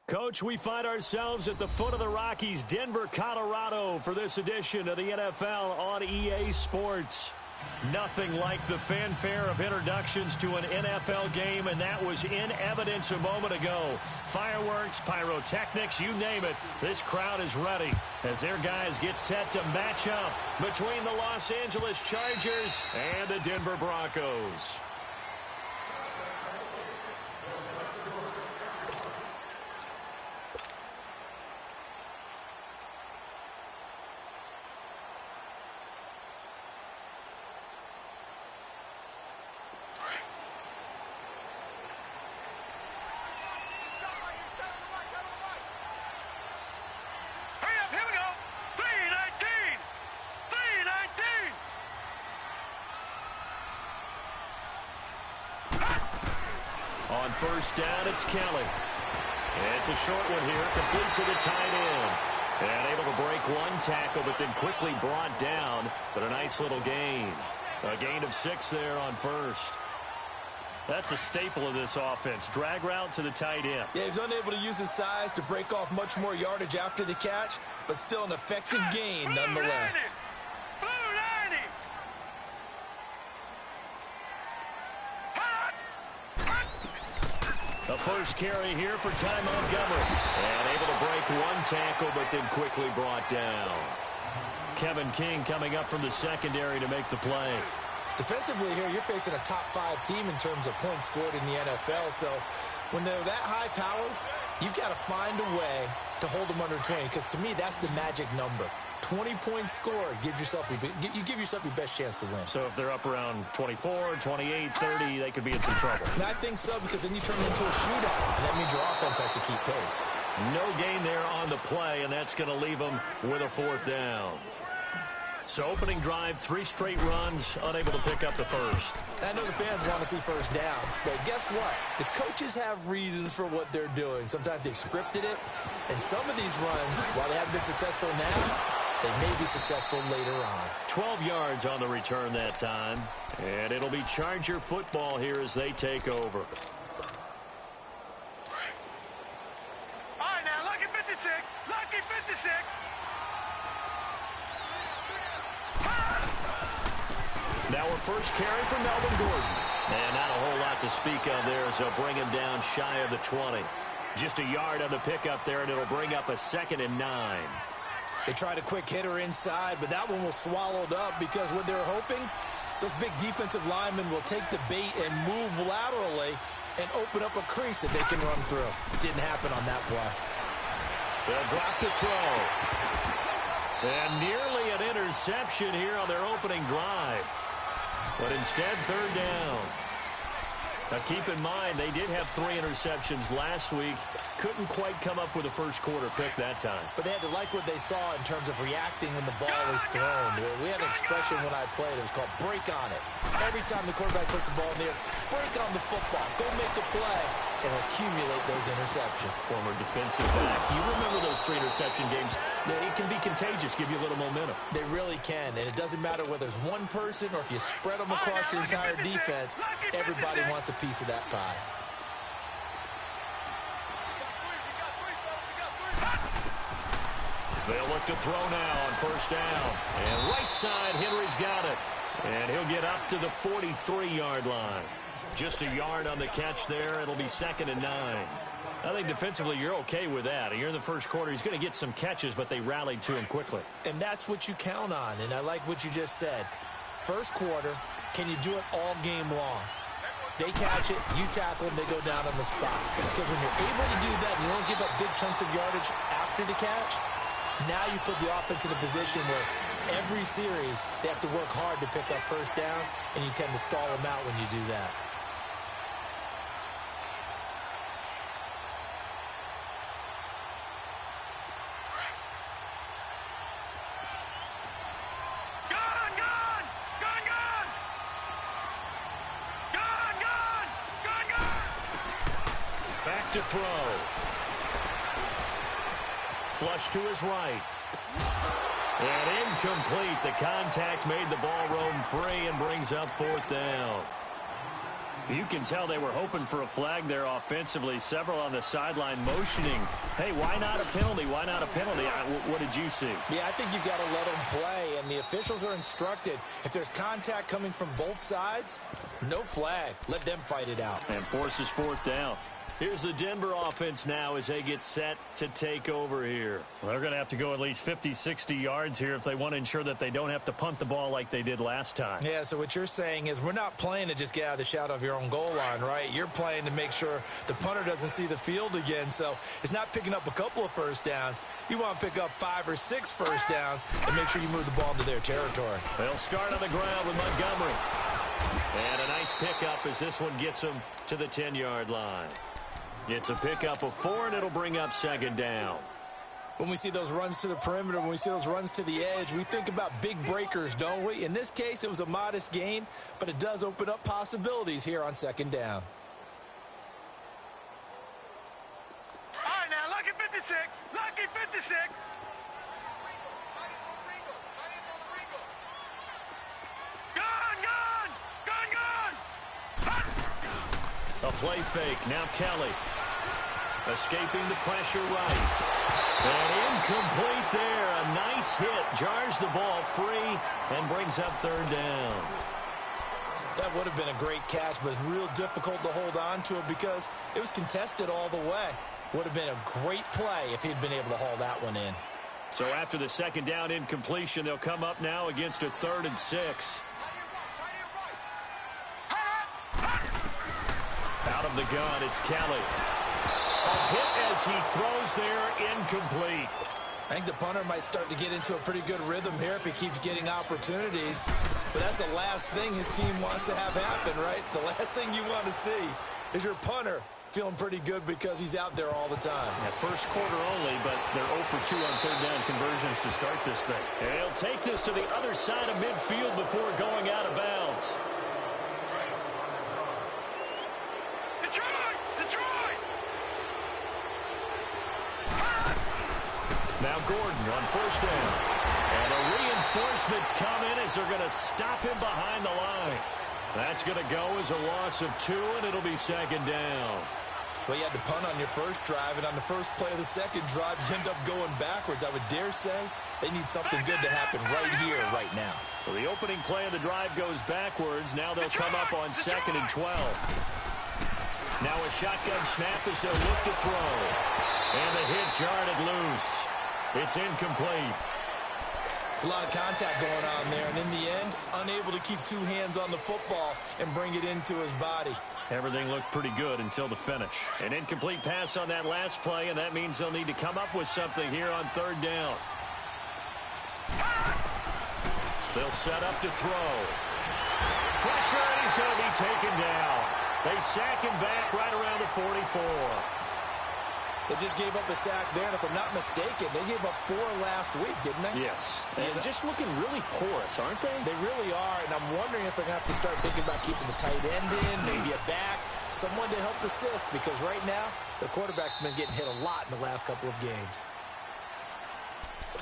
Coach, we find ourselves at the foot of the Rockies, Denver, Colorado, for this edition of the NFL on EA Sports. Nothing like the fanfare of introductions to an NFL game, and that was in evidence a moment ago. Fireworks, pyrotechnics, you name it. This crowd is ready as their guys get set to match up between the Los Angeles Chargers and the Denver Broncos. On first down, it's Kelly. It's a short one here, complete to the tight end. And able to break one tackle, but then quickly brought down. But a nice little gain. A gain of 6 there on first. That's a staple of this offense. Drag route to the tight end. Yeah, he's unable to use his size to break off much more yardage after the catch, but still an effective gain nonetheless. The first carry here for Ty Montgomery. And able to break one tackle, but then quickly brought down. Kevin King coming up from the secondary to make the play. Defensively here, you're facing a top-5 team in terms of points scored in the NFL. So when they're that high-powered, you've got to find a way to hold them under 20. Because to me, that's the magic number. 20 points scored, you give yourself your best chance to win. So if they're up around 24, 28, 30, they could be in some trouble. And I think so, because then you turn it into a shootout, and that means your offense has to keep pace. No gain there on the play, and that's going to leave them with a 4th down. So opening drive, 3 straight runs, unable to pick up the first. I know the fans want to see first downs, but guess what? The coaches have reasons for what they're doing. Sometimes they've scripted it, and some of these runs, while they haven't been successful now, they may be successful later on. 12 yards on the return that time, and it'll be Charger football here as they take over. All right, now, lucky 56, lucky 56. Now our first carry for Melvin Gordon. And not a whole lot to speak of there as they'll bring him down shy of the 20. Just a yard on the pickup there, and it'll bring up a 2nd and 9. They tried a quick hitter inside, but that one was swallowed up because what they're hoping, those big defensive linemen will take the bait and move laterally and open up a crease that they can run through. Didn't happen on that play. They'll drop the throw. And nearly an interception here on their opening drive. But instead, 3rd down. Now, keep in mind, they did have 3 interceptions last week. Couldn't quite come up with a first-quarter pick that time. But they had to like what they saw in terms of reacting when the ball is thrown. We had an expression when I played. It was called break on it. Every time the quarterback puts the ball in the air, break on the football. Go make a play and accumulate those interceptions. Former defensive back. You remember those 3 interception games. It can be contagious, give you a little momentum. They really can, and it doesn't matter whether it's one person or if you spread them across your entire defense, everybody wants a piece of that pie. They'll look to throw now on 1st down. And right side, Henry's got it. And he'll get up to the 43-yard line. Just a yard on the catch there. It'll be 2nd and 9. I think defensively you're okay with that. You're in the first quarter. He's going to get some catches, but they rallied to him quickly. And that's what you count on, and I like what you just said. First quarter, can you do it all game long? They catch it, you tackle them, they go down on the spot. Because when you're able to do that and you don't give up big chunks of yardage after the catch, now you put the offense in a position where every series they have to work hard to pick up first downs, and you tend to stall them out when you do that. To throw. Flush to his right. And incomplete. The contact made the ball roam free and brings up 4th down. You can tell they were hoping for a flag there offensively. Several on the sideline motioning. Hey, why not a penalty? Why not a penalty? What did you see? Yeah, I think you've got to let them play, and the officials are instructed. If there's contact coming from both sides, no flag. Let them fight it out. And forces 4th down. Here's the Denver offense now as they get set to take over here. Well, they're going to have to go at least 50, 60 yards here if they want to ensure that they don't have to punt the ball like they did last time. Yeah, so what you're saying is we're not playing to just get out of the shadow of your own goal line, right? You're playing to make sure the punter doesn't see the field again. So it's not picking up a couple of first downs. You want to pick up 5 or 6 first downs and make sure you move the ball into their territory. They'll start on the ground with Montgomery. And a nice pickup as this one gets him to the 10-yard line. It's a pickup of 4, and it'll bring up 2nd down. When we see those runs to the perimeter, when we see those runs to the edge, we think about big breakers, don't we? In this case, it was a modest gain, but it does open up possibilities here on 2nd down. All right, now, lucky 56. Lucky 56. A play fake. Now Kelly. Escaping the pressure right. And incomplete there. A nice hit. Jars the ball free and brings up 3rd down. That would have been a great catch, but it's real difficult to hold on to it because it was contested all the way. Would have been a great play if he'd been able to haul that one in. So after the 2nd down incompletion, they'll come up now against a 3rd and 6. Out of the gun, it's Kelly. A hit as he throws there, incomplete. I think the punter might start to get into a pretty good rhythm here if he keeps getting opportunities. But that's the last thing his team wants to have happen, right? The last thing you want to see is your punter feeling pretty good because he's out there all the time. Yeah, first quarter only, but they're 0 for 2 on 3rd down conversions to start this thing. And he'll take this to the other side of midfield before going out of bounds. Now Gordon on 1st down. And the reinforcements come in as they're going to stop him behind the line. That's going to go as a loss of 2, and it'll be 2nd down. Well, you had to punt on your first drive, and on the first play of the second drive, you end up going backwards. I would dare say they need something good to happen right here, right now. Well, the opening play of the drive goes backwards. Now they'll come up on 2nd and 12. Now a shotgun snap as they'll look to throw. And the hit jarred it loose. It's incomplete. It's a lot of contact going on there, and in the end, unable to keep two hands on the football and bring it into his body. Everything looked pretty good until the finish. An incomplete pass on that last play, and that means they'll need to come up with something here on 3rd down. They'll set up to throw. Pressure, and he's going to be taken down. They sack him back right around the 44. They just gave up a sack there, and if I'm not mistaken, they gave up 4 last week, didn't they? Yes. And just looking really porous, aren't they? They really are, and I'm wondering if they're going to have to start thinking about keeping the tight end in, maybe a back, someone to help assist, because right now, the quarterback's been getting hit a lot in the last couple of games.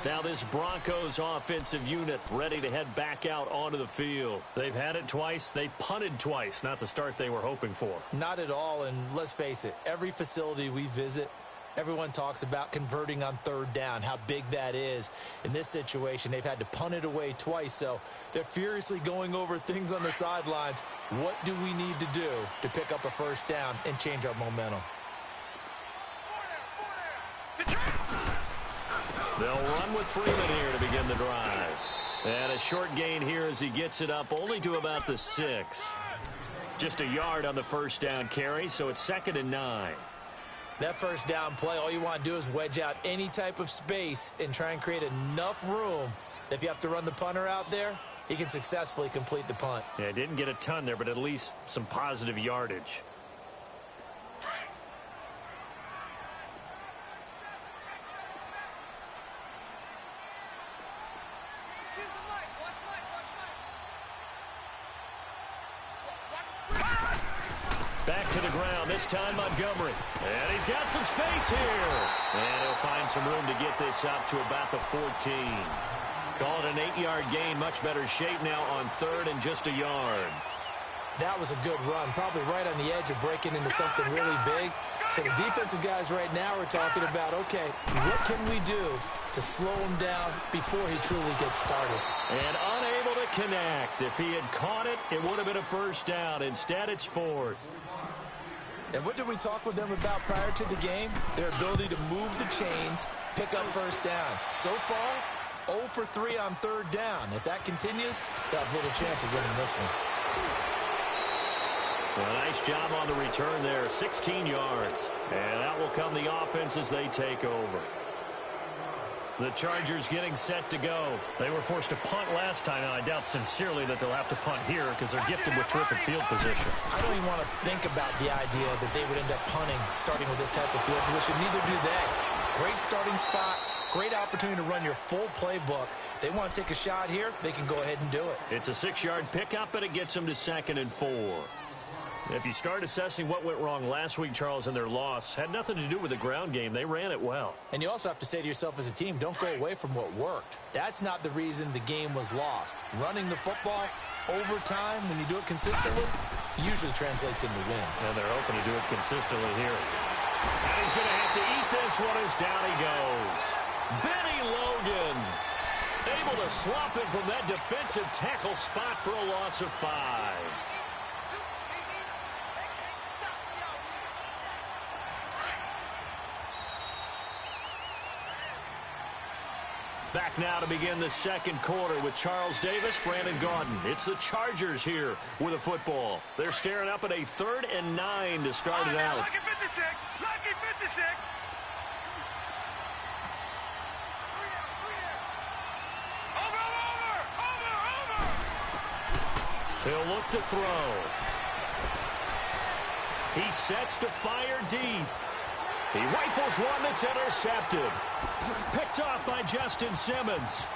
Now this Broncos offensive unit ready to head back out onto the field. They've had it twice. They've punted twice. Not the start they were hoping for. Not at all, and let's face it, every facility we visit, everyone talks about converting on 3rd down, how big that is. In this situation, they've had to punt it away twice, so they're furiously going over things on the sidelines. What do we need to do to pick up a 1st down and change our momentum? They'll run with Freeman here to begin the drive. And a short gain here as he gets it up only to about the 6. Just a yard on the 1st down carry, so it's 2nd and 9. That 1st down play, all you want to do is wedge out any type of space and try and create enough room. If you have to run the punter out there, he can successfully complete the punt. Yeah, didn't get a ton there, but at least some positive yardage. Back to the ground, this time Montgomery. And he's got some space here. And he'll find some room to get this up to about the 14. Call it an 8-yard gain, much better shape now on 3rd and just a yard. That was a good run, probably right on the edge of breaking into something really big. So the defensive guys right now are talking about, okay, what can we do to slow him down before he truly gets started? And unable to connect. If he had caught it, it would have been a 1st down. Instead, it's 4th. And what did we talk with them about prior to the game? Their ability to move the chains, pick up 1st downs. So far, 0 for 3 on 3rd down. If that continues, they'll have little chance of winning this one. Well, nice job on the return there, 16 yards. And that will come the offense as they take over. The Chargers getting set to go. They were forced to punt last time, and I doubt sincerely that they'll have to punt here because they're gifted with terrific field position. I don't even want to think about the idea that they would end up punting starting with this type of field position. Neither do they. Great starting spot, great opportunity to run your full playbook. If they want to take a shot here, they can go ahead and do it. It's a 6-yard pickup, and it gets them to 2nd and 4. If you start assessing what went wrong last week, Charles, in their loss, had nothing to do with the ground game. They ran it well. And you also have to say to yourself as a team, don't go away from what worked. That's not the reason the game was lost. Running the football over time, when you do it consistently, usually translates into wins. And they're hoping to do it consistently here. And he's going to have to eat this one as down he goes. Benny Logan able to swap him from that defensive tackle spot for a loss of 5. Back now to begin the 2nd quarter with Charles Davis, Brandon Gaudin. It's the Chargers here with a football. They're staring up at a 3rd and 9 to start it out. Lucky 56. Lucky 56. Over. He'll look to throw. He sets to fire deep. He rifles one that's intercepted. Picked off by Justin Simmons.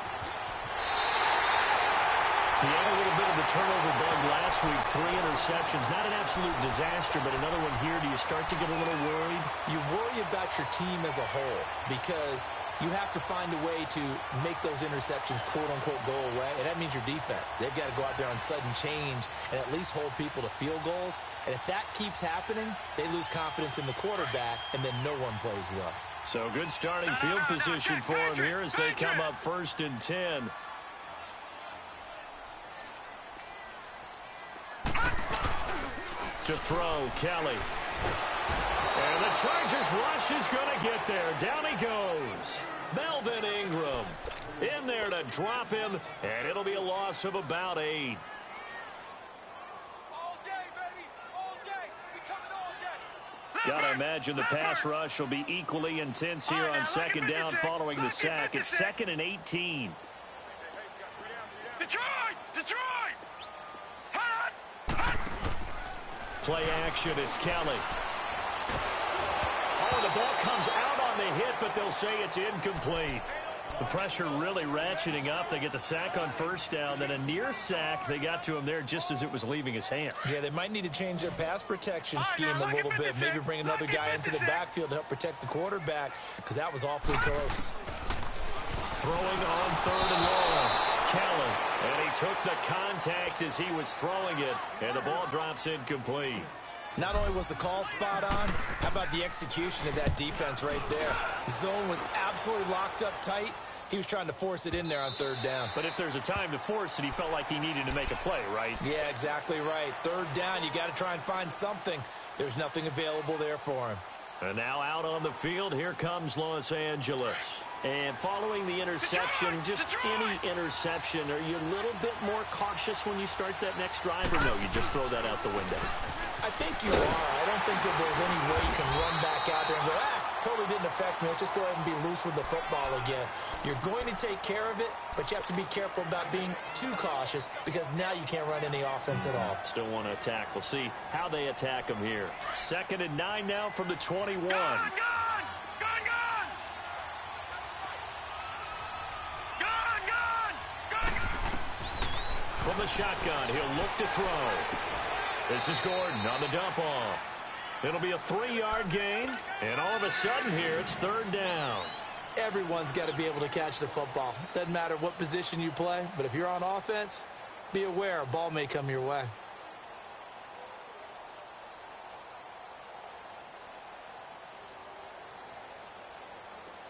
He had a little bit of the turnover bug last week. 3 interceptions. Not an absolute disaster, but another one here. Do you start to get a little worried? You worry about your team as a whole because you have to find a way to make those interceptions, quote-unquote, go away, and that means your defense. They've got to go out there on sudden change and at least hold people to field goals, and if that keeps happening, they lose confidence in the quarterback, and then no one plays well. So good starting field position for them here as they come up 1st and 10. To throw, Kelly. And the Chargers rush is going to get there. Down he goes. Melvin Ingram in there to drop him, and it'll be a loss of about 8. Gotta imagine the pass rush will be equally intense here on 2nd down following the sack. It's 2nd and 18. Detroit! Play action, it's Kelly. Oh, the ball comes out on the hit, but they'll say it's incomplete. The pressure really ratcheting up. They get the sack on 1st down, then a near sack. They got to him there just as it was leaving his hand. Yeah, they might need to change their pass protection scheme a little bit. Maybe bring another guy into the backfield to help protect the quarterback, because that was awfully close. Throwing on 3rd and long. Kelly, and he took the contact as he was throwing it, and the ball drops incomplete. Not only was the call spot on, how about the execution of that defense right there? Zone was absolutely locked up tight. He was trying to force it in there on 3rd down. But if there's a time to force it, he felt like he needed to make a play, right? Yeah, exactly right. 3rd down, you got to try and find something. There's nothing available there for him. And now out on the field, here comes Los Angeles. And following the interception, just any interception, are you a little bit more cautious when you start that next drive, or no, you just throw that out the window? I think you are. I don't think that there's any way you can run back out there and go, totally didn't affect me. Let's just go ahead and be loose with the football again. You're going to take care of it, but you have to be careful about being too cautious because now you can't run any offense at all. Still want to attack. We'll see how they attack them here. 2nd and 9 now from the 21. Gone! From the shotgun, he'll look to throw. This is Gordon on the dump off. It'll be a 3-yard gain, and all of a sudden here, it's 3rd down. Everyone's got to be able to catch the football. Doesn't matter what position you play, but if you're on offense, be aware a ball may come your way.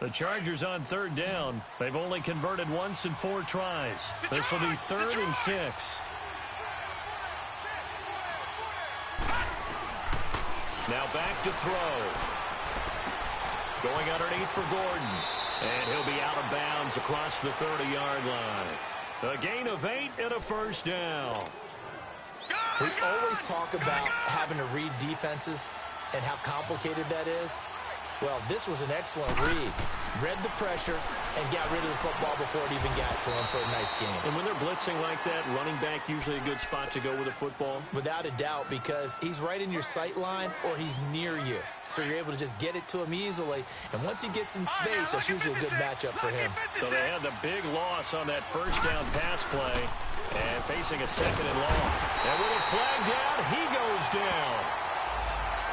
The Chargers on 3rd down. They've only converted once in 4 tries. This will be 3rd and 6. Now back to throw. Going underneath for Gordon. And he'll be out of bounds across the 30-yard line. A gain of 8 and a 1st down. We always talk about having to read defenses and how complicated that is. Well, this was an excellent read. Read the pressure and got rid of the football before it even got to him for a nice game. And when they're blitzing like that, running back usually a good spot to go with a football? Without a doubt, because he's right in your sight line or he's near you. So you're able to just get it to him easily. And once he gets in space, that's usually a good matchup for him. So they had the big loss on that 1st down pass play. And facing a 2nd and long. And with a flag down, he goes down.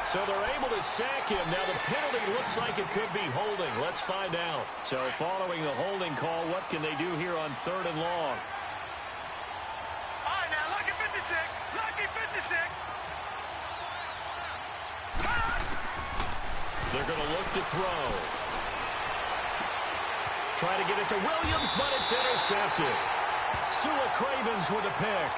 So they're able to sack him. Now the penalty looks like it could be holding. Let's find out. So following the holding call, what can they do here on 3rd and long? All right, now, lucky 56. Lucky 56. They're going to look to throw. Try to get it to Williams, but it's intercepted. Sua Cravens with a pick.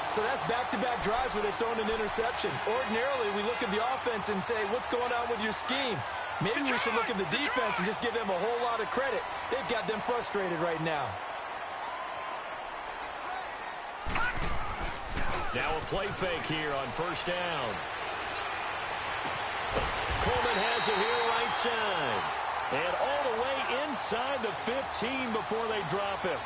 So that's back-to-back drives where they've thrown an interception. Ordinarily, we look at the offense and say, what's going on with your scheme? Maybe we should look at the defense and just give them a whole lot of credit. They've got them frustrated right now. Now a play fake here on 1st down. Coleman has it here right side. And all the way inside the 15 before they drop him.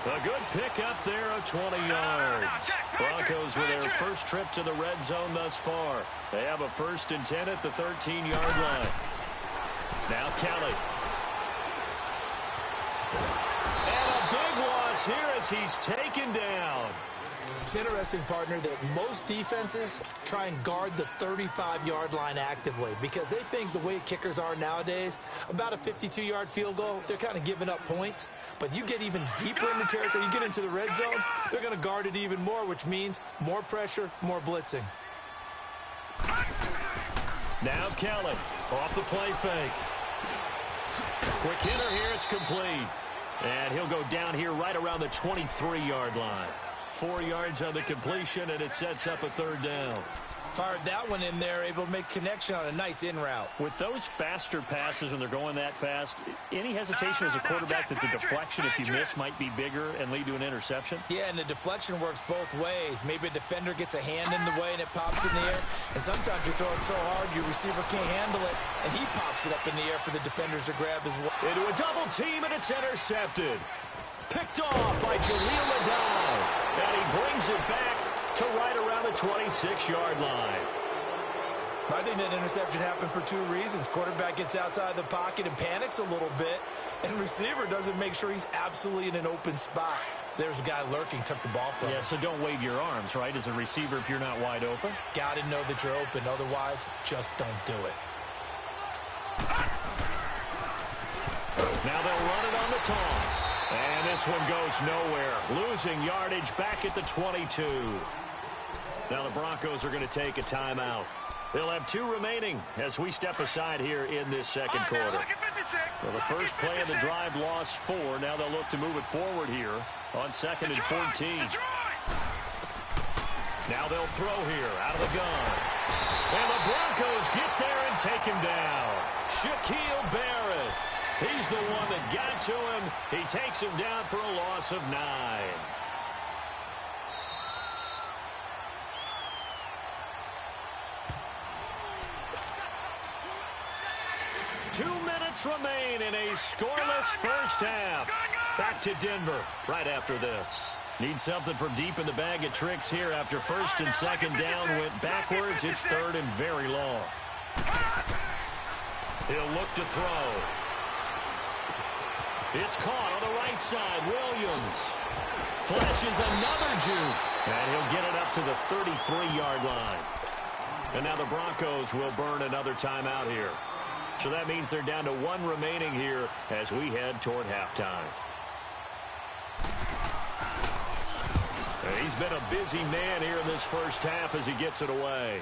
A good pick up there of 20 yards. Broncos with their first trip to the red zone thus far. They have a 1st and 10 at the 13-yard line. Now Kelly. And a big loss here as he's taken down. It's interesting, partner, that most defenses try and guard the 35-yard line actively because they think the way kickers are nowadays, about a 52-yard field goal, they're kind of giving up points. But you get even deeper in the territory, you get into the red zone, they're going to guard it even more, which means more pressure, more blitzing. Now Kelly off the play fake. Quick hitter here, it's complete. And he'll go down here right around the 23-yard line. 4 yards on the completion, and it sets up a third down. Fired that one in there, able to make connection on a nice in route. With those faster passes when they're going that fast, any hesitation as a quarterback that the deflection, if you miss, might be bigger and lead to an interception? Yeah, and the deflection works both ways. Maybe a defender gets a hand in the way and it pops in the air. And sometimes you throw it so hard your receiver can't handle it, and he pops it up in the air for the defenders to grab as well. Into a double team, and it's intercepted. Picked off by Jaleel Ladau. And he brings it back to right around the 26-yard line. I think that interception happened for 2 reasons. Quarterback gets outside the pocket and panics a little bit, and receiver doesn't make sure he's absolutely in an open spot. So there's a guy lurking, took the ball from him. Yeah, so don't wave your arms, right, as a receiver if you're not wide open. Got to know that you're open. Otherwise, just don't do it. Now they'll run it on the toss. And this one goes nowhere. Losing yardage back at the 22. Now the Broncos are going to take a timeout. They'll have 2 remaining as we step aside here in this second quarter. So the first play of the drive lost 4. Now they'll look to move it forward here on 2nd and 14. Now they'll throw here out of the gun. And the Broncos get there and take him down. Shaquille Barrett. He's the one that got to him. He takes him down for a loss of 9. Two minutes remain in a scoreless first half. Back to Denver right after this. Need something from deep in the bag of tricks here after 1st and 2nd down went backwards. It's 3rd and very long. He'll look to throw. It's caught on the right side. Williams flashes another juke. And he'll get it up to the 33-yard line. And now the Broncos will burn another timeout here. So that means they're down to 1 remaining here as we head toward halftime. He's been a busy man here in this first half as he gets it away.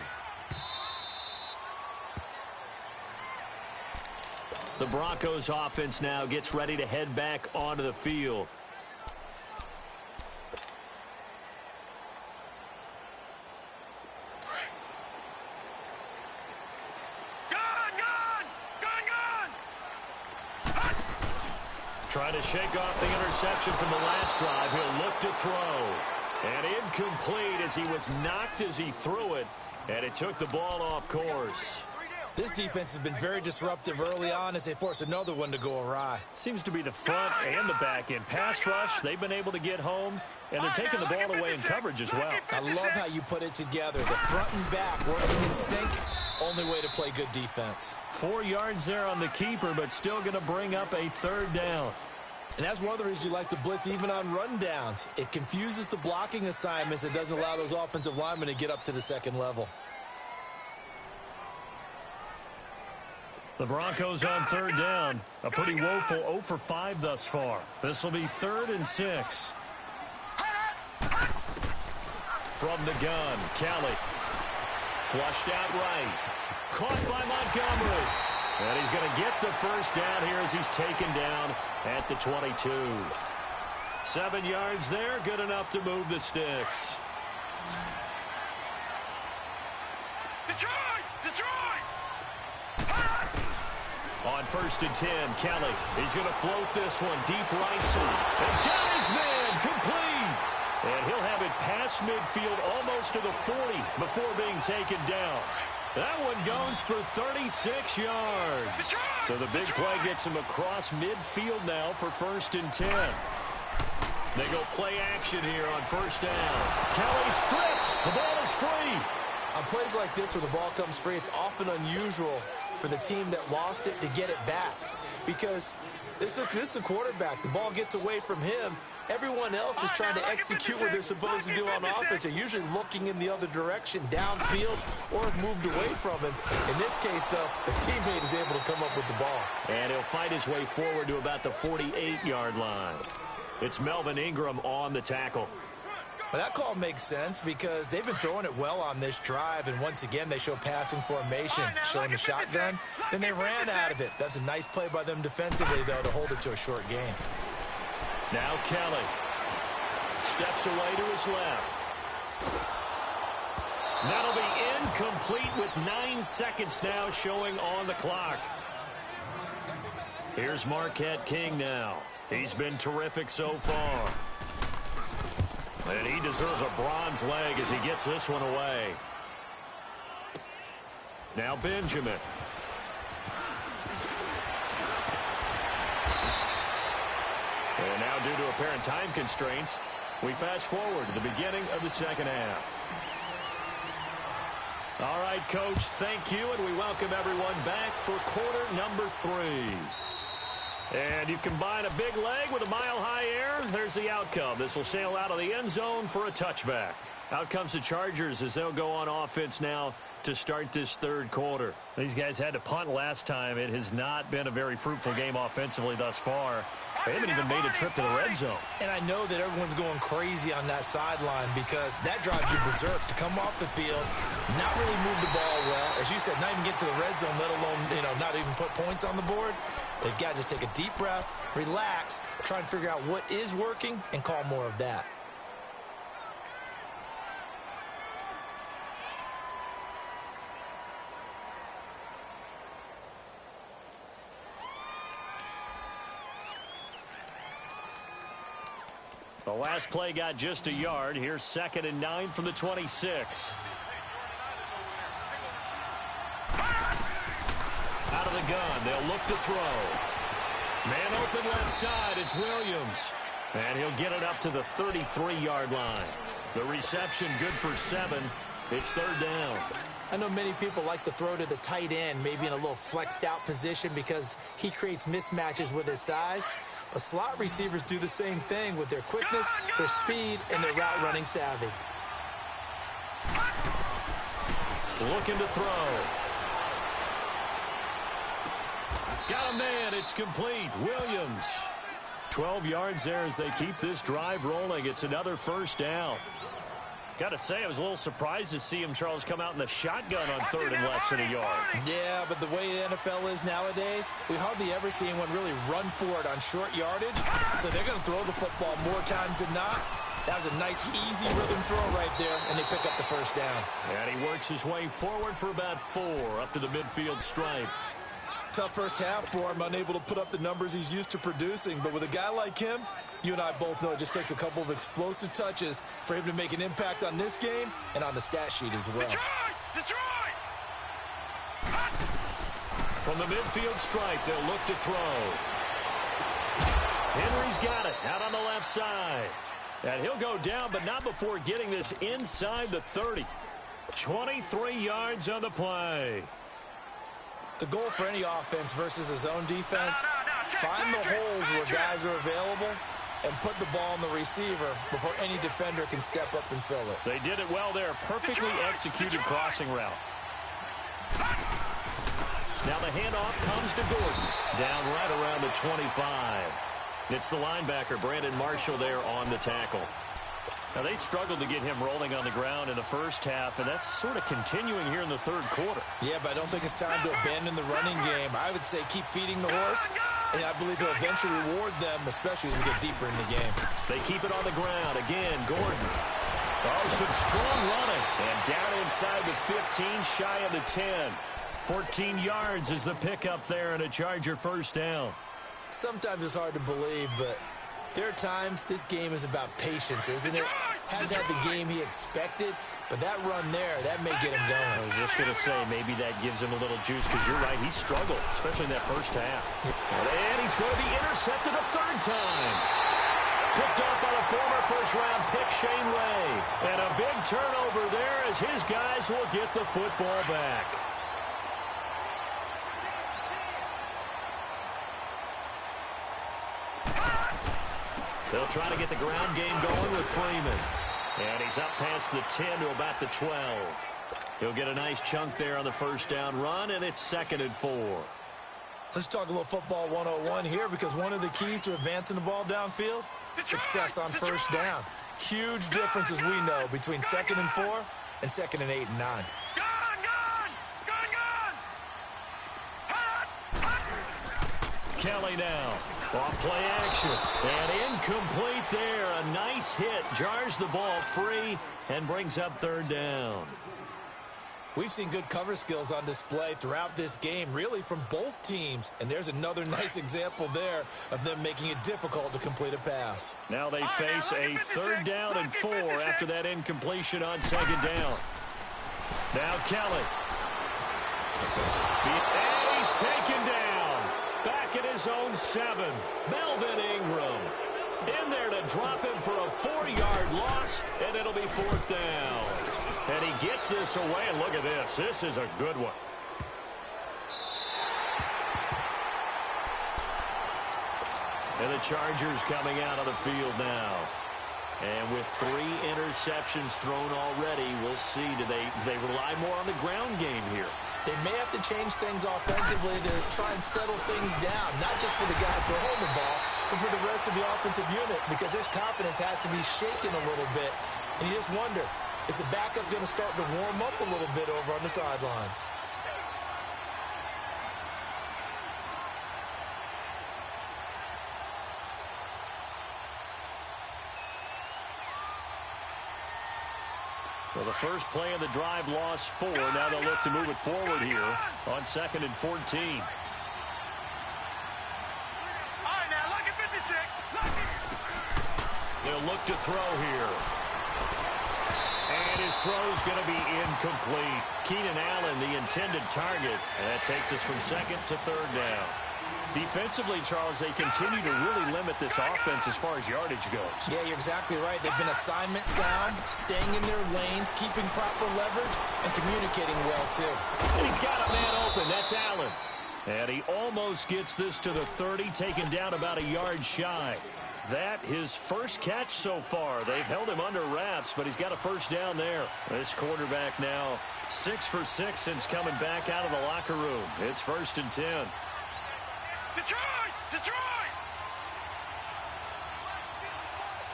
The Broncos offense now gets ready to head back onto the field. Trying to shake off the interception from the last drive. He'll look to throw. And incomplete as he was knocked as he threw it. And it took the ball off course. This defense has been very disruptive early on as they force another one to go awry. Seems to be the front and the back end. Pass rush, they've been able to get home, and they're taking the ball away in coverage as well. I love how you put it together. The front and back working in sync. Only way to play good defense. 4 yards there on the keeper, but still going to bring up a 3rd down. And that's one of the reasons you like to blitz even on rundowns. It confuses the blocking assignments. It doesn't allow those offensive linemen to get up to the 2nd level. The Broncos on 3rd down. A pretty woeful 0 for 5 thus far. This will be 3rd and 6. From the gun, Kelly. Flushed out right. Caught by Montgomery. And he's going to get the first down here as he's taken down at the 22. 7 yards there, good enough to move the sticks. On 1st and 10, Kelly, he's going to float this one deep right side. And got his man, complete. And he'll have it past midfield almost to the 40 before being taken down. That one goes for 36 yards. So the big play gets him across midfield now for 1st and 10. They go play action here on 1st down. Kelly stripped. The ball is free. On plays like this where the ball comes free, it's often unusual for the team that lost it to get it back. Because this is a quarterback. The ball gets away from him, Everyone else is trying to execute what they're supposed to do on offense. They're usually looking in the other direction, downfield, or have moved away from him. In this case, though, the teammate is able to come up with the ball. And he'll fight his way forward to about the 48-yard line. It's Melvin Ingram on the tackle. But that call makes sense because they've been throwing it well on this drive, and once again, they show passing formation, showing the shotgun. Then they ran out of it. That's a nice play by them defensively, though, to hold it to a short gain. Now Kelly steps away to his left. That'll be incomplete with 9 seconds now showing on the clock. Here's Marquette King now. He's been terrific so far. And he deserves a bronze leg as he gets this one away. Now Benjamin. And now, due to apparent time constraints, we fast forward to the beginning of the second half. All right, Coach, thank you, and we welcome everyone back for quarter number 3. And you combine a big leg with a mile-high air, there's the outcome. This will sail out of the end zone for a touchback. Out comes the Chargers as they'll go on offense now to start this third quarter. These guys had to punt last time. It has not been a very fruitful game offensively thus far. They haven't even made a trip to the red zone. And I know that everyone's going crazy on that sideline because that drives you berserk to come off the field, not really move the ball well. As you said, not even get to the red zone, let alone, not even put points on the board. They've got to just take a deep breath, relax, try and figure out what is working, and call more of that. The last play got just a yard. Here's 2nd and 9 from the 26. Out of the gun, they'll look to throw. Man open left side, it's Williams. And he'll get it up to the 33-yard line. The reception good for 7. It's 3rd down. I know many people like to throw to the tight end, maybe in a little flexed out position because he creates mismatches with his size. But slot receivers do the same thing with their quickness, their speed, and their route running savvy. Looking to throw. Got a man, it's complete. Williams. 12 yards there as they keep this drive rolling. It's another 1st down. Got to say, I was a little surprised to see him, Charles, come out in the shotgun on 3rd and less than a yard. Yeah, but the way the NFL is nowadays, we hardly ever see anyone really run for it on short yardage. So they're going to throw the football more times than not. That was a nice, easy rhythm throw right there, and they pick up the 1st down. And he works his way forward for about 4 up to the midfield stripe. Tough first half for him, unable to put up the numbers he's used to producing. But with a guy like him, you and I both know it just takes a couple of explosive touches for him to make an impact on this game and on the stat sheet as well. Detroit! From the midfield stripe, they'll look to throw. Henry's got it out on the left side. And he'll go down, but not before getting this inside the 30. 23 yards on the play. The goal for any offense versus a zone defense, find the holes where guys are available and put the ball on the receiver before any defender can step up and fill it. They did it well there. Perfectly executed crossing route. Now the handoff comes to Gordon. Down right around the 25. It's the linebacker, Brandon Marshall, there on the tackle. Now, they struggled to get him rolling on the ground in the first half, and that's sort of continuing here in the third quarter. Yeah, but I don't think it's time to abandon the running game. I would say keep feeding the horse, and I believe he'll eventually reward them, especially as we get deeper in the game. They keep it on the ground. Again, Gordon. Oh, some strong running. And down inside the 15, shy of the 10. 14 yards is the pickup there, and a Charger 1st down. Sometimes it's hard to believe, but there are times this game is about patience, isn't it? Hasn't had the game he expected, but that run there, that may get him going. I was just going to say, maybe that gives him a little juice, because you're right, he struggled, especially in that first half. And he's going to be intercepted a 3rd time. Picked off by the former first-round pick, Shane Ray. And a big turnover there as his guys will get the football back. They'll try to get the ground game going with Freeman. And he's up past the 10 to about the 12. He'll get a nice chunk there on the first down run, and it's 2nd and 4. Let's talk a little football 101 here, because one of the keys to advancing the ball downfield, success on first down. Huge difference, as we know, between 2nd and 4 and 2nd and 8 and 9. Kelly now. Off play action. And incomplete there. A nice hit. Jars the ball free and brings up 3rd down. We've seen good cover skills on display throughout this game, really from both teams. And there's another nice example there of them making it difficult to complete a pass. Now they face a 3rd down and 4 after that incompletion on 2nd down. Now Kelly. And he's taken down. Back at his own 7. Melvin Ingram in there to drop him for a 4-yard loss, and it'll be 4th down. And he gets this away, and look at this. This is a good one. And the Chargers coming out of the field now. And with 3 interceptions thrown already, we'll see. Do they rely more on the ground game here? They may have to change things offensively to try and settle things down, not just for the guy throwing the ball, but for the rest of the offensive unit, because his confidence has to be shaken a little bit. And you just wonder, is the backup going to start to warm up a little bit over on the sideline? Well, the first play of the drive lost 4. Now they'll look to move it forward here on 2nd and 14. All right, now, look at 56. They'll look to throw here. And his throw's going to be incomplete. Keenan Allen, the intended target. And that takes us from 2nd to 3rd down. Defensively, Charles, they continue to really limit this offense as far as yardage goes. Yeah, you're exactly right. They've been assignment sound, staying in their lanes, keeping proper leverage, and communicating well, too. And he's got a man open. That's Allen. And he almost gets this to the 30, taken down about a yard shy. That his first catch so far. They've held him under wraps, but he's got a first down there. This quarterback now 6 for 6 since coming back out of the locker room. It's 1st and 10. Detroit! Detroit!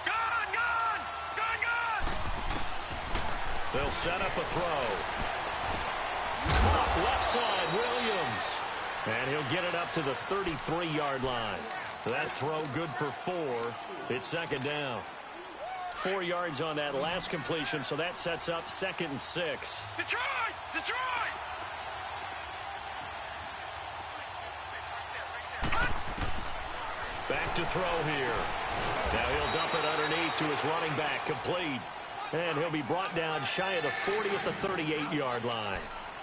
Gone! Gone! Gone! Gone! They'll set up a throw. Up left side, Williams. And he'll get it up to the 33-yard line. That throw good for 4. It's 2nd down. 4 yards on that last completion, so that sets up 2nd and 6. Detroit! Detroit! Back to throw here. Now he'll dump it underneath to his running back, complete. And he'll be brought down shy of the 40 at the 38-yard line.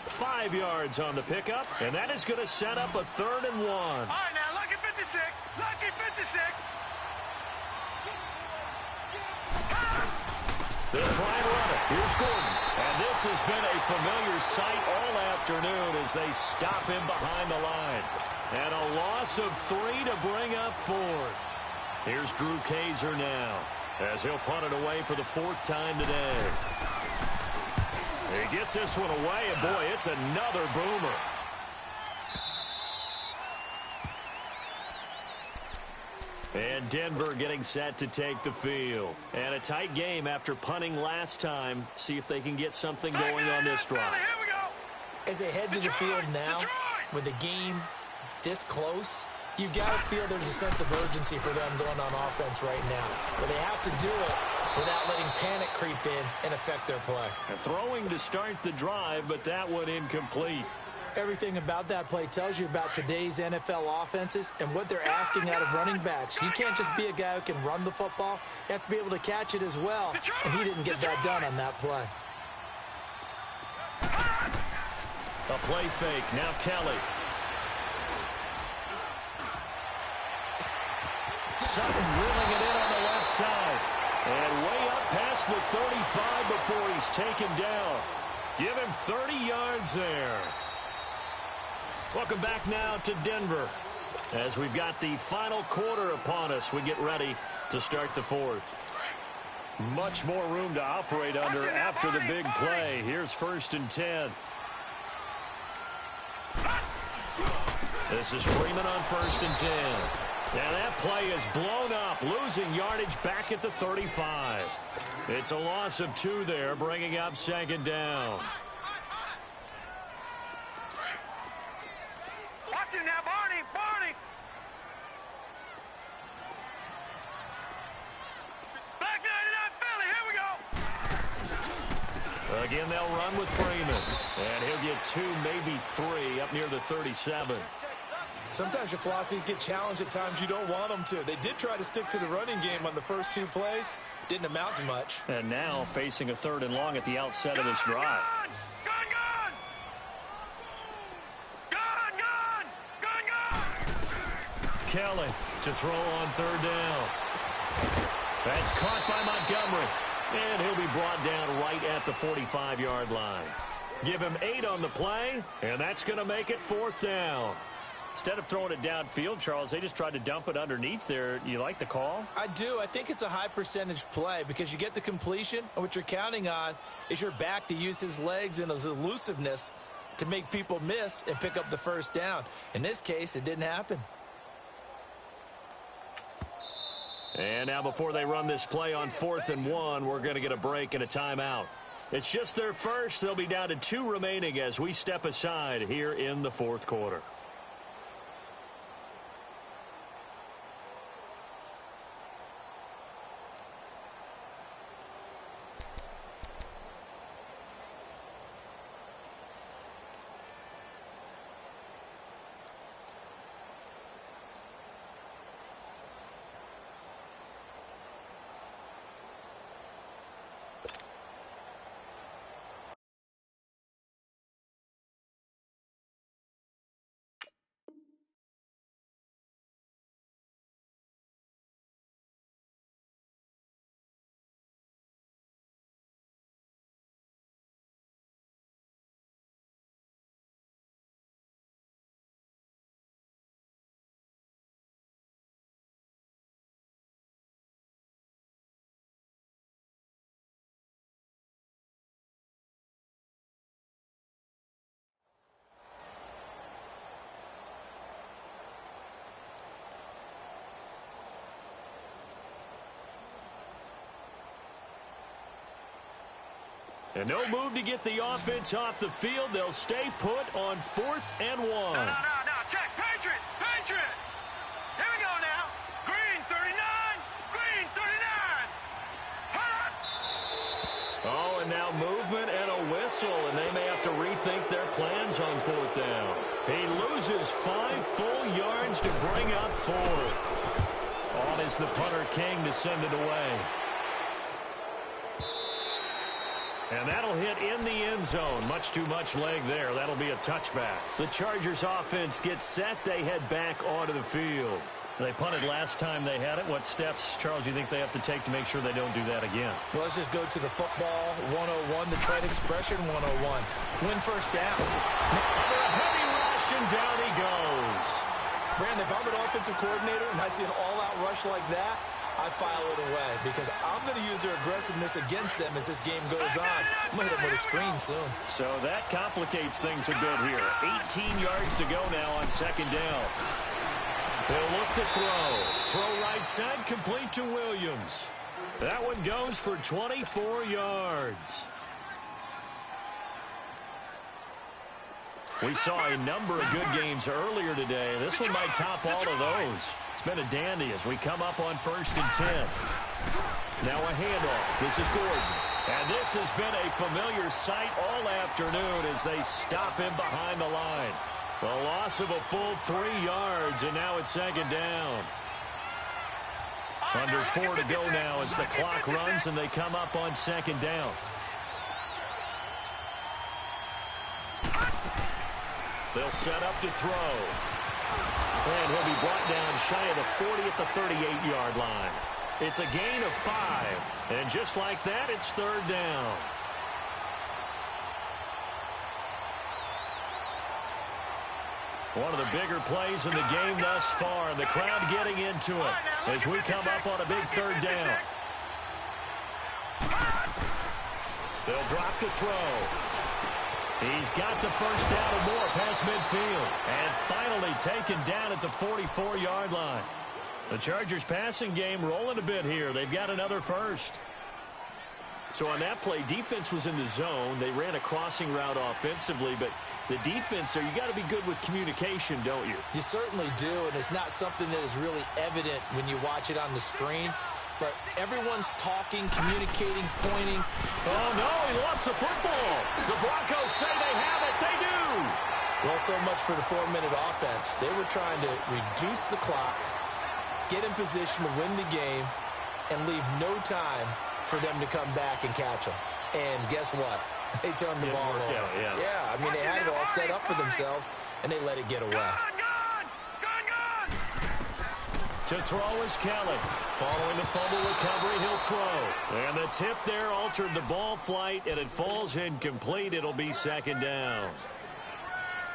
5 yards on the pickup, and that is going to set up a 3rd and 1. All right, now, lucky 56. Lucky 56. They'll try and run it. Here's Gordon. And this has been a familiar sight all afternoon as they stop him behind the line. And a loss of 3 to bring up 4th. Here's Drew Kaiser now as he'll punt it away for the 4th time today. He gets this one away, and boy, it's another boomer. And Denver getting set to take the field. And a tight game after punting last time. See if they can get something going on this drive. Here we go. As they head to the field now, with the game this close, you've got to feel there's a sense of urgency for them going on offense right now. But they have to do it without letting panic creep in and affect their play. Throwing to start the drive, but that one incomplete. Everything about that play tells you about today's NFL offenses and what they're asking out of running backs. You can't just be a guy who can run the football. You have to be able to catch it as well, and he didn't get that done on that play. A play fake. Now Kelly. Sutton drilling it in on the left side. And way up past the 35 before he's taken down. Give him 30 yards there. Welcome back now to Denver. As we've got the final quarter upon us, we get ready to start the fourth. Much more room to operate under after the big play. Here's 1st and 10. This is Freeman on 1st and 10. And that play is blown up, losing yardage back at the 35. It's a loss of 2 there, bringing up 2nd down. Watch him now, Barney! Barney! Back 99 Philly, here we go! Again, they'll run with Freeman. And he'll get 2, maybe 3, up near the 37. Sometimes your philosophies get challenged at times you don't want them to. They did try to stick to the running game on the first 2 plays. Didn't amount to much. And now facing a 3rd and long at the outset of this drive. Kelly to throw on 3rd down. That's caught by Montgomery. And he'll be brought down right at the 45-yard line. Give him 8 on the play, and that's going to make it 4th down. Instead of throwing it downfield, Charles, they just tried to dump it underneath there. You like the call? I do. I think it's a high percentage play because you get the completion, and what you're counting on is your back to use his legs and his elusiveness to make people miss and pick up the 1st down. In this case, it didn't happen. And now before they run this play on 4th and 1, we're going to get a break and a timeout. It's just their first. They'll be down to 2 remaining as we step aside here in the 4th quarter. And no move to get the offense off the field. They'll stay put on 4th and 1. No. Check. Patriot. Patriot. Here we go now. Green 39. Green 39. Hot. Oh, and now movement and a whistle, and they may have to rethink their plans on 4th down. He loses 5 full yards to bring up 4th. On is the punter King to send it away. And that'll hit in the end zone. Much too much leg there. That'll be a touchback. The Chargers offense gets set. They head back onto the field. They punted last time they had it. What steps, Charles, you think they have to take to make sure they don't do that again? Well, let's just go to the football 101, the trade expression 101. Win 1st down. Under a heavy rush, and down he goes. Brandon, if I'm an offensive coordinator and I see an all-out rush like that, I file it away because I'm going to use their aggressiveness against them as this game goes on. I'm going to hit them with a screen soon. So that complicates things a bit here. 18 yards to go now on 2nd down. They'll look to throw. Throw right side, complete to Williams. That one goes for 24 yards. We saw a number of good games earlier today. This one might top all of those. It's been a dandy as we come up on 1st and 10. Now a handoff. This is Gordon. And this has been a familiar sight all afternoon as they stop him behind the line. The loss of a full 3 yards, and now it's 2nd down. Under 4 to go now as the clock runs, and they come up on 2nd down. They'll set up to throw. And he'll be brought down shy of the 40 at the 38-yard line. It's a gain of 5. And just like that, it's 3rd down. One of the bigger plays in the game thus far, and the crowd getting into it as we come up on a big third down. They'll drop to throw. He's got the first down and more past midfield. And finally taken down at the 44-yard line. The Chargers passing game rolling a bit here. They've got another first. So on that play, defense was in the zone. They ran a crossing route offensively, but the defense there, you got to be good with communication, don't you? You certainly do, and it's not something that is really evident when you watch it on the screen. But everyone's talking, communicating, pointing. Oh, no, he lost the football. The Broncos say they have it. They do. Well, so much for the 4-minute offense. They were trying to reduce the clock, get in position to win the game, and leave no time for them to come back and catch them. And guess what? They turned the ball over. Yeah, I mean, they had it all set up for themselves, and they let it get away. To throw is Kelly. Following the fumble recovery, he'll throw. And the tip there altered the ball flight, and it falls incomplete. It'll be second down.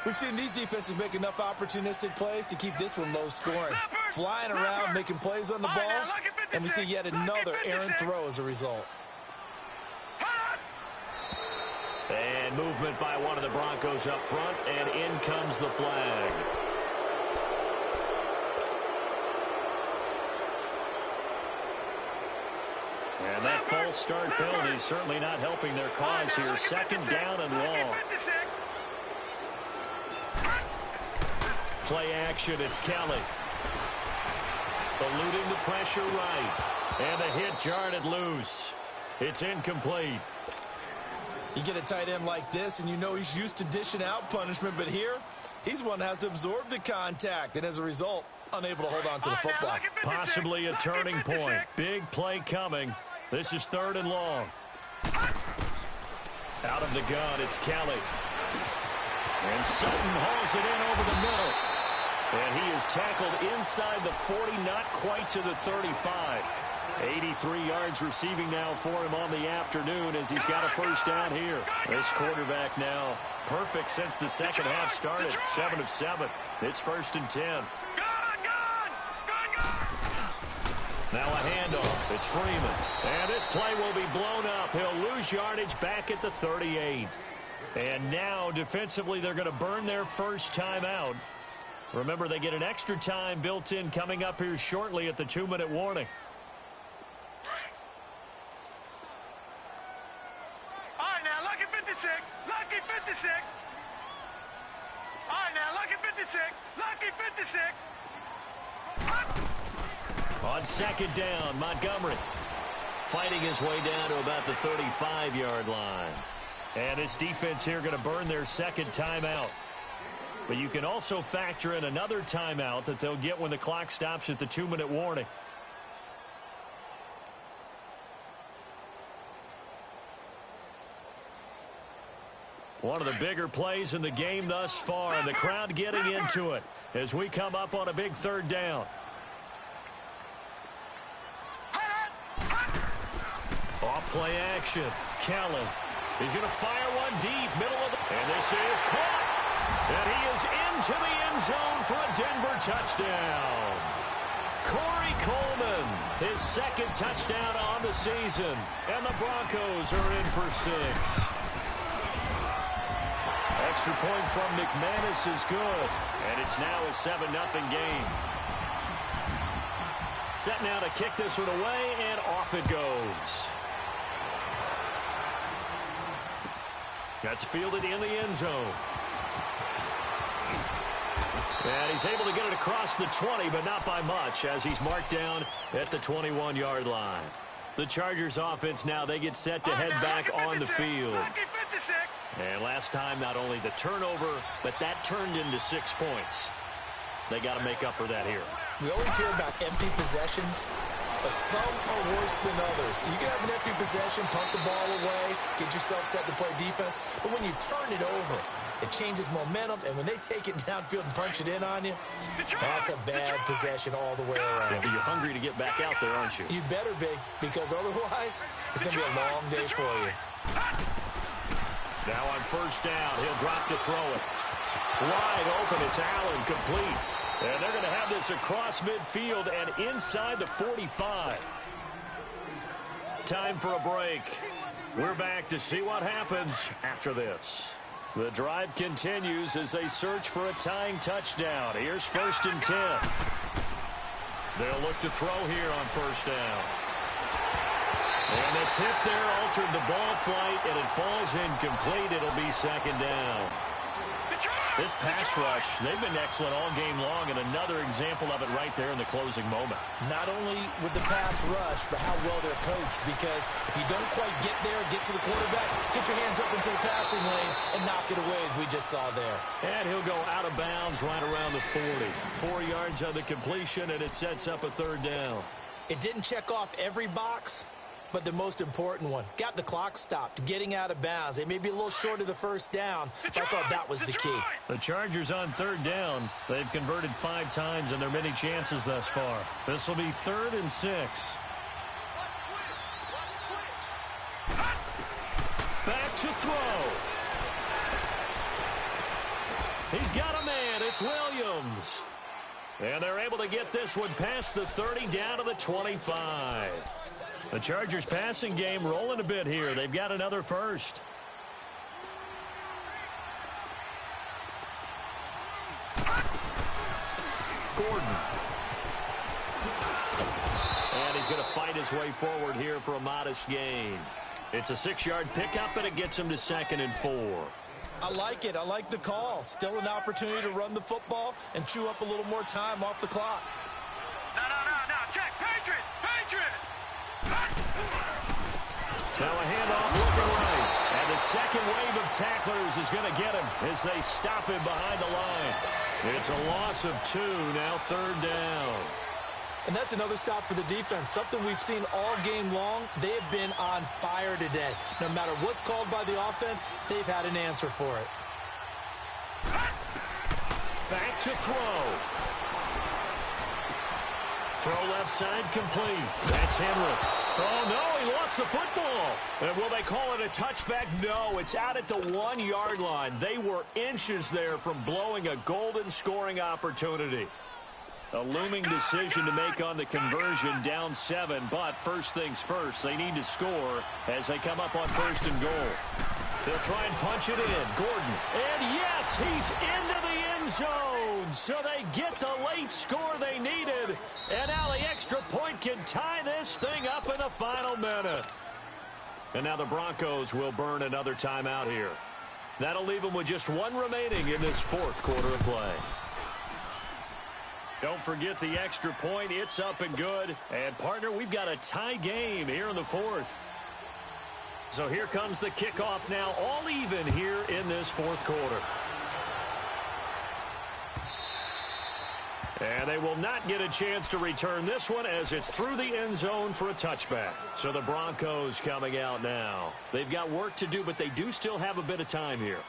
We've seen these defenses make enough opportunistic plays to keep this one low scoring. Flying around, making plays on the ball, and we see yet another errant throw as a result. And movement by one of the Broncos up front, and in comes the flag. And that false start penalty is certainly not helping their cause here. Second down and long. Play action, it's Kelly. Eluding the pressure right. And the hit jarred loose. It's incomplete. You get a tight end like this, and you know he's used to dishing out punishment, but here, he's one that has to absorb the contact, and as a result, unable to hold on to the football. Possibly a turning point. Big play coming. This is third and long. Out of the gun, it's Kelly. And Sutton hauls it in over the middle. And he is tackled inside the 40, not quite to the 35. 83 yards receiving now for him on the afternoon as he's got a first down here. This quarterback now perfect since the second half started. 7 of 7. It's first and 10. Now a handoff. It's Freeman. And this play will be blown up. He'll lose yardage back at the 38. And now defensively they're going to burn their first timeout. Remember, they get an extra time built in coming up here shortly at the 2-minute warning. All right, now, lucky 56. Lucky 56. All right, now, lucky 56. Lucky 56. On second down, Montgomery fighting his way down to about the 35-yard line. And this defense here going to burn their second timeout. But you can also factor in another timeout that they'll get when the clock stops at the 2-minute warning. One of the bigger plays in the game thus far, and the crowd getting into it as we come up on a big third down. Off play action. Kelly. He's going to fire one deep, middle of the... And this is caught. And he is into the end zone for a Denver touchdown. Corey Coleman, his second touchdown on the season. And the Broncos are in for 6. Extra point from McManus is good. And it's now a 7-0 game. Set now to kick this one away, and off it goes. That's fielded in the end zone. And he's able to get it across the 20, but not by much, as he's marked down at the 21-yard line. The Chargers offense now, they get set to head back on the field. And last time, not only the turnover, but that turned into 6 points. They got to make up for that here. We always hear about empty possessions, but some are worse than others. You can have an empty possession, punt the ball away, get yourself set to play defense, but when you turn it over, it changes momentum, and when they take it downfield and punch it in on you, that's a bad possession all the way around. Yeah, but you're hungry to get back out there, aren't you? You better be, because otherwise, it's going to be a long day for you. Now on first down, he'll drop to throw it. Wide open, it's Allen, complete. And they're going to have this across midfield and inside the 45. Time for a break. We're back to see what happens after this. The drive continues as they search for a tying touchdown. Here's 1st and 10. They'll look to throw here on 1st down. And the tip there altered the ball flight, and it falls incomplete. It'll be 2nd down. This pass rush, they've been excellent all game long, and another example of it right there in the closing moment. Not only with the pass rush, but how well they're coached, because if you don't quite get there, get to the quarterback, get your hands up into the passing lane and knock it away, as we just saw there. And he'll go out of bounds right around the 40. 4 yards on the completion, and it sets up a 3rd down. It didn't check off every box, but the most important one. Got the clock stopped, getting out of bounds. They may be a little short of the 1st down, but I thought that was the key. The Chargers on 3rd down. They've converted 5 times in their many chances thus far. This will be 3rd and 6. Back to throw. He's got a man. It's Williams. And they're able to get this one past the 30 down to the 25. The Chargers passing game rolling a bit here. They've got another 1st. Gordon. And he's going to fight his way forward here for a modest gain. It's a 6-yard pickup, and it gets him to 2nd and 4. I like it. I like the call. Still an opportunity to run the football and chew up a little more time off the clock. No. Check. Patriot. Now a handoff looking right. And the second wave of tacklers is going to get him as they stop him behind the line. It's a loss of 2, now 3rd down. And that's another stop for the defense. Something we've seen all game long. They have been on fire today. No matter what's called by the offense, they've had an answer for it. Back to throw. Throw left side complete. That's Henry. Oh, no, he lost the football. And will they call it a touchback? No, it's out at the 1-yard line. They were inches there from blowing a golden scoring opportunity. A looming decision to make on the conversion, down 7, but first things first, they need to score as they come up on 1st and goal. They'll try and punch it in. Gordon. And yes, he's into the end zone. So they get the late score they needed. And now the extra point can tie this thing up in the final minute. And now the Broncos will burn another timeout here. That'll leave them with just 1 remaining in this 4th quarter of play. Don't forget the extra point. It's up and good. And, partner, we've got a tie game here in the 4th. So here comes the kickoff now, all even here in this 4th quarter. And they will not get a chance to return this one as it's through the end zone for a touchback. So the Broncos coming out now. They've got work to do, but they do still have a bit of time here.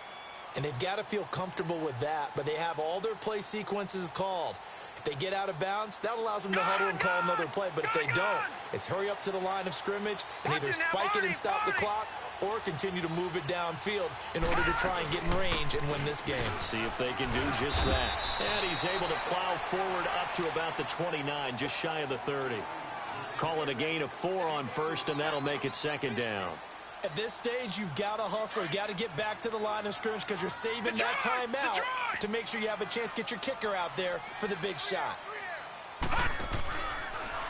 And they've got to feel comfortable with that, but they have all their play sequences called. If they get out of bounds, that allows them to huddle and call another play. But if they don't, it's hurry up to the line of scrimmage and either spike it and stop the clock or continue to move it downfield in order to try and get in range and win this game. See if they can do just that. And he's able to plow forward up to about the 29, just shy of the 30. Call it a gain of 4 on 1st, and that'll make it 2nd down. At this stage, you've got to hustle. You've got to get back to the line of scrimmage because you're saving that timeout to make sure you have a chance to get your kicker out there for the big shot.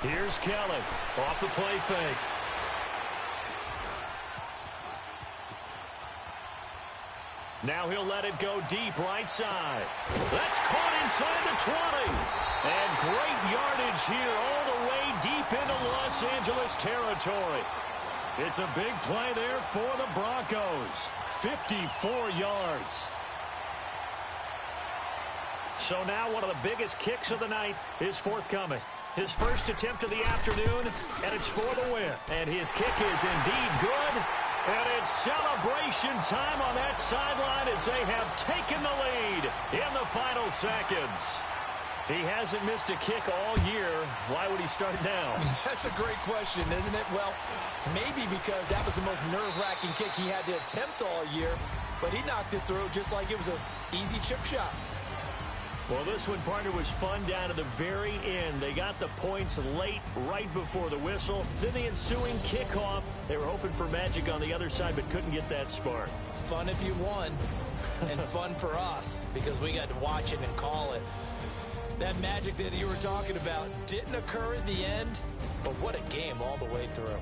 Here's Kelly off the play fake. Now he'll let it go deep right side. That's caught inside the 20. And great yardage here all the way deep into Los Angeles territory. It's a big play there for the Broncos. 54 yards. So now one of the biggest kicks of the night is forthcoming. His first attempt of the afternoon, and it's for the win. And his kick is indeed good. And it's celebration time on that sideline as they have taken the lead in the final seconds. He hasn't missed a kick all year. Why would he start now? That's a great question, isn't it? Well, maybe because that was the most nerve-wracking kick he had to attempt all year. but he knocked it through just like it was an easy chip shot. Well, this one, partner, was fun down to the very end. They got the points late, right before the whistle. Then the ensuing kickoff. They were hoping for magic on the other side, but couldn't get that spark. Fun if you won, and fun for us because we got to watch it and call it. That magic that you were talking about didn't occur at the end, but what a game all the way through.